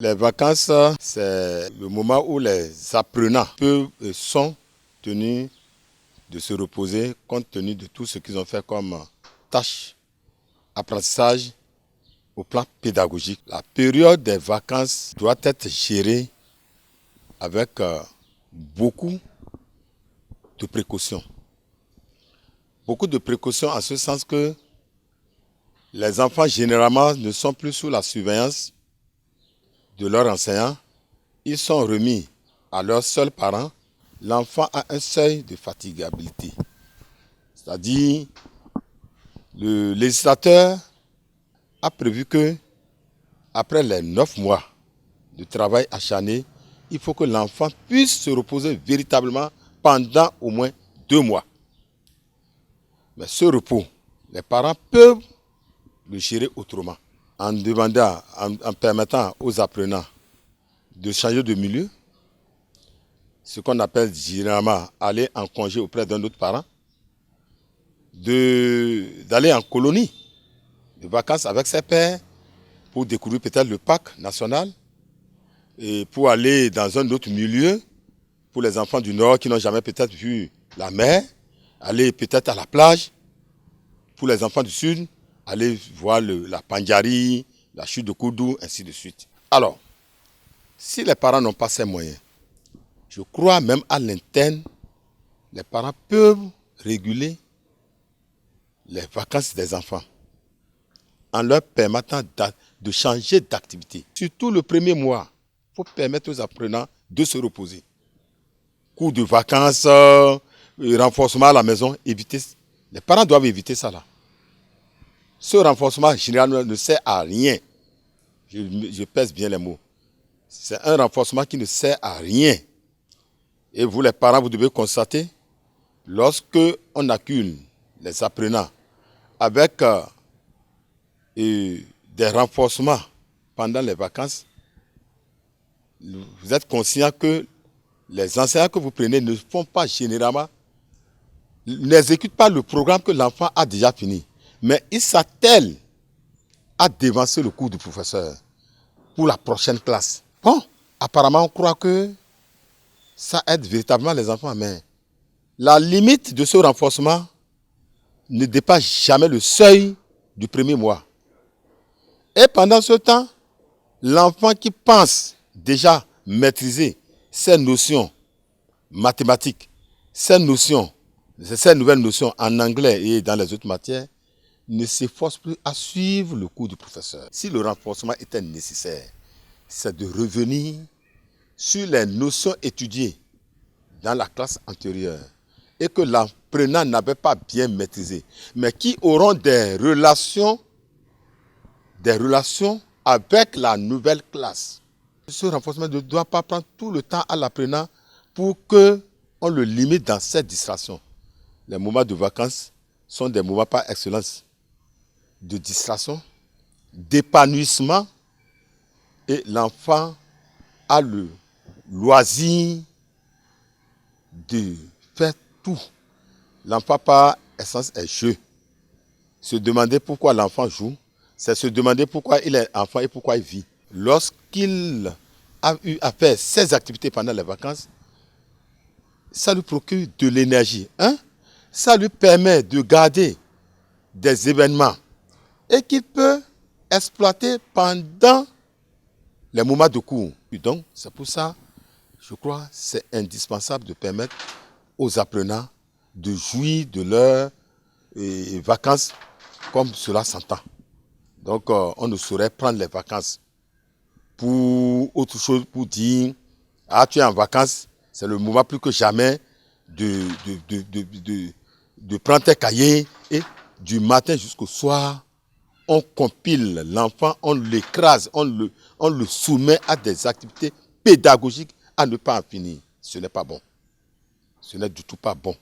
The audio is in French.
Les vacances, c'est le moment où les apprenants peuvent et sont tenus de se reposer compte tenu de tout ce qu'ils ont fait comme tâche, apprentissage au plan pédagogique. La période des vacances doit être gérée avec beaucoup de précautions. Beaucoup de précautions en ce sens que les enfants généralement ne sont plus sous la surveillance de leurs enseignants. Ils sont remis à leurs seuls parents. L'enfant a un seuil de fatigabilité. C'est-à-dire, le législateur a prévu que, après les 9 mois de travail acharné, il faut que l'enfant puisse se reposer véritablement pendant au moins 2 mois. Mais ce repos, les parents peuvent le gérer autrement, en demandant, en permettant aux apprenants de changer de milieu, ce qu'on appelle généralement aller en congé auprès d'un autre parent, d'aller en colonie de vacances avec ses pairs pour découvrir peut-être le parc national et pour aller dans un autre milieu pour les enfants du Nord qui n'ont jamais peut-être vu la mer, aller peut-être à la plage. Pour les enfants du Sud, aller voir la Pandjari, la chute de Koudou, ainsi de suite. Alors, si les parents n'ont pas ces moyens, je crois même à l'interne, les parents peuvent réguler les vacances des enfants en leur permettant de changer d'activité. Surtout le premier mois, il faut permettre aux apprenants de se reposer. Cours de vacances, renforcement à la maison, éviter. Les parents doivent éviter ça là. Ce renforcement généralement ne sert à rien. Je pèse bien les mots. C'est un renforcement qui ne sert à rien. Et vous les parents, vous devez constater, lorsque on accule les apprenants avec des renforcements pendant les vacances, vous êtes conscient que les enseignants que vous prenez ne font pas généralement, n'exécutent pas le programme que l'enfant a déjà fini. Mais ils s'attellent à dévancer le cours du professeur pour la prochaine classe. Bon, apparemment on croit que ça aide véritablement les enfants, mais la limite de ce renforcement ne dépasse jamais le seuil du premier mois. Et pendant ce temps, l'enfant qui pense déjà maîtriser ces notions mathématiques, ces nouvelles notions en anglais et dans les autres matières, ne s'efforce plus à suivre le cours du professeur. Si le renforcement était nécessaire, c'est de revenir sur les notions étudiées dans la classe antérieure et que l'apprenant n'avait pas bien maîtrisé, mais qui auront des relations avec la nouvelle classe. Ce renforcement ne doit pas prendre tout le temps à l'apprenant pour qu'on le limite dans cette distraction. Les moments de vacances sont des moments par excellence de distraction, d'épanouissement, et l'enfant a le loisir de faire tout. L'enfant par essence est jeu. Se demander pourquoi l'enfant joue, c'est se demander pourquoi il est enfant et pourquoi il vit. Lorsqu'il a eu à faire ses activités pendant les vacances, ça lui procure de l'énergie. Ça lui permet de garder des événements et qu'il peut exploiter pendant les moments de cours. Et donc, c'est pour ça, je crois, c'est indispensable de permettre aux apprenants de jouir de leurs vacances comme cela s'entend. Donc, on ne saurait prendre les vacances pour autre chose, pour dire, tu es en vacances, c'est le moment plus que jamais de prendre tes cahiers et du matin jusqu'au soir, on compile l'enfant, on l'écrase, on le soumet à des activités pédagogiques à ne pas en finir. Ce n'est pas bon. Ce n'est du tout pas bon.